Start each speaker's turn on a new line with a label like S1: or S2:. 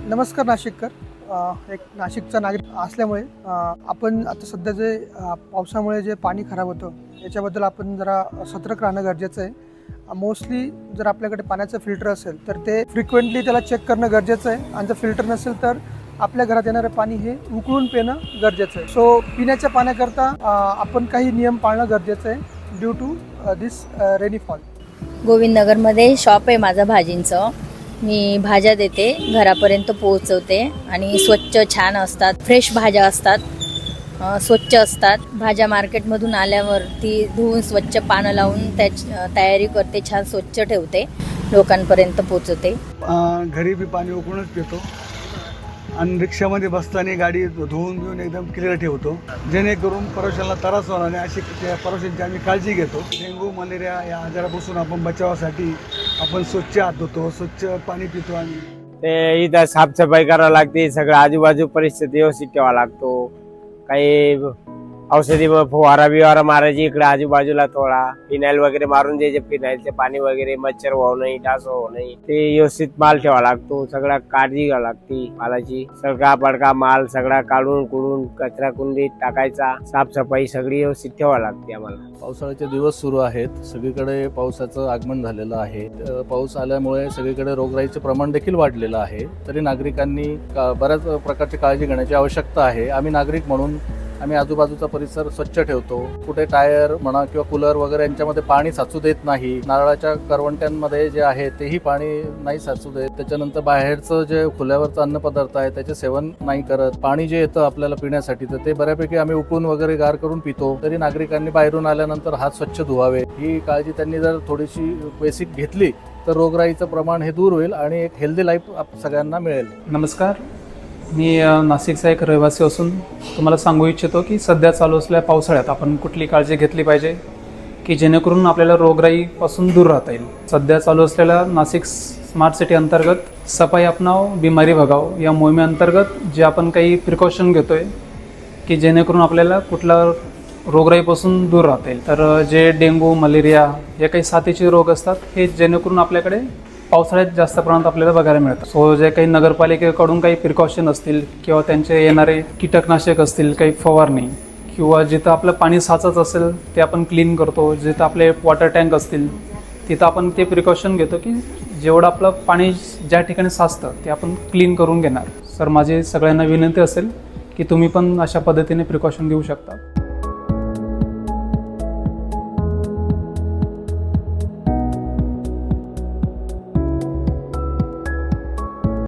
S1: नमस्कार नाशिककर. एक नाशिकचा नागरिक असल्यामुळे आपण आता सध्या जे पावसामुळे जे पाणी खराब होतं याच्याबद्दल आपण जरा सतर्क राहणं गरजेचं आहे. मोस्टली जर आपल्याकडे पाण्याचं फिल्टर असेल तर ते फ्रिक्वेंटली त्याला चेक करणं गरजेचं आहे आणि जर फिल्टर नसेल तर आपल्या घरात येणारं पाणी हे उकळून पिणं गरजेचं आहे. सो पिण्याच्या पाण्याकरता आपण काही नियम पाळणं गरजेचं आहे ड्यू टू दिस रेनीफॉल.
S2: गोविंदनगरमध्ये शॉप आहे माझं भाजींचं. मी भाज्या देते, घरापर्यंत पोहोचवते आणि स्वच्छ छान असतात, फ्रेश भाज्या असतात, स्वच्छ असतात. भाज्या मार्केटमधून आल्यावर ती धुवून स्वच्छ पानं लावून तयारी करते, छान स्वच्छ ठेवते, लोकांपर्यंत पोहोचवते.
S3: घरी बी पाणी उकळूनच पितो आणि रिक्षामध्ये बसताना गाडी धुवून घेऊन एकदम क्लिअर ठेवतो, जेणेकरून प्रवाशांना त्रास होणार नाही अशी त्या प्रवाशांची आम्ही काळजी घेतो. डेंग्यू मलेरिया या आजारापासून आपण बचावासाठी आपण स्वच्छ हात धुतो, स्वच्छ पाणी पितो. आणि
S4: ते इथं साफसफाई करावं लागते, सगळं आजूबाजू परिस्थिती व्यवस्थित ठेवावं लागतो. काही औषधी फवारा बिवारा मारायची इकडे आजूबाजूला, थोडा फिनाईल वगैरे मारून द्यायचे. फिनाईलचे पाणी वगैरे मच्छर होऊ नये, डास होऊ नये, ते व्यवस्थित माल ठेवावा लागतो. सगळा काळजी घ्यावी लागते मालाची. सगळा पडका माल सगळा काढून कुडून कचरा कुंडीत टाकायचा. साफसफाई सगळी व्यवस्थित ठेवावी लागते आम्हाला.
S5: पावसाळ्याचे दिवस सुरू आहेत, सगळीकडे पावसाचं आगमन झालेलं आहे. पाऊस आल्यामुळे सगळीकडे रोगराईचं प्रमाण देखील वाढलेलं आहे. तरी नागरिकांनी बऱ्याच प्रकारची काळजी घेण्याची आवश्यकता आहे. आम्ही नागरिक म्हणून आम्ही आजूबाजूचा परिसर स्वच्छ ठेवतो. कुठे टायर म्हणा किंवा कूलर वगैरे यांच्यामध्ये पाणी साचू देत नाही. नारळाच्या करवंट्यांमध्ये जे आहे तेही पाणी नाही साचू देत. त्याच्यानंतर बाहेरचं जे खुल्यावरचं अन्नपदार्थ आहे त्याचे सेवन नाही करत. पाणी जे येतं आपल्याला पिण्यासाठी तर ते बऱ्यापैकी आम्ही उकळून वगैरे गार करून पितो. तरी नागरिकांनी बाहेरून आल्यानंतर हात स्वच्छ धुवावे. ही काळजी त्यांनी जर थोडीशी बेसिक घेतली तर रोगराईचं प्रमाण हे दूर होईल आणि एक हेल्दी लाईफ सगळ्यांना मिळेल.
S6: नमस्कार, मी नाशिकचा एक रहिवासी असून तुम्हाला सांगू इच्छितो की सध्या चालू असलेल्या पावसाळ्यात आपण कुठली काळजी घेतली पाहिजे की जेणेकरून आपल्याला रोगराईपासून दूर राहता येईल. सध्या चालू असलेल्या नाशिक स्मार्ट सिटी अंतर्गत सफाई अपनाव बिमारी भगाव या मोहिमेअंतर्गत जे आपण काही प्रिकॉशन घेतो आहे की जेणेकरून आपल्याला कुठला रोगराईपासून दूर राहता येईल. तर जे डेंग्यू मलेरिया या काही साथीचे रोग असतात हे जेणेकरून आपल्याकडे पावसाळ्यात जास्त प्रमाणात आपल्याला बघायला मिळतात. सो जे काही नगरपालिकेकडून काही प्रिकॉशन असतील किंवा त्यांचे येणारे कीटकनाशक असतील, काही फवारणी किंवा जिथं आपलं पाणी साचत असेल ते आपण क्लीन करतो. जिथं आपले वॉटर टँक असतील तिथं आपण ते प्रिकॉशन घेतो की जेवढं आपलं पाणी ज्या ठिकाणी साचतं ते आपण क्लीन करून घेणार. सर माझी सगळ्यांना विनंती असेल की तुम्ही पण अशा पद्धतीने प्रिकॉशन घेऊ शकता.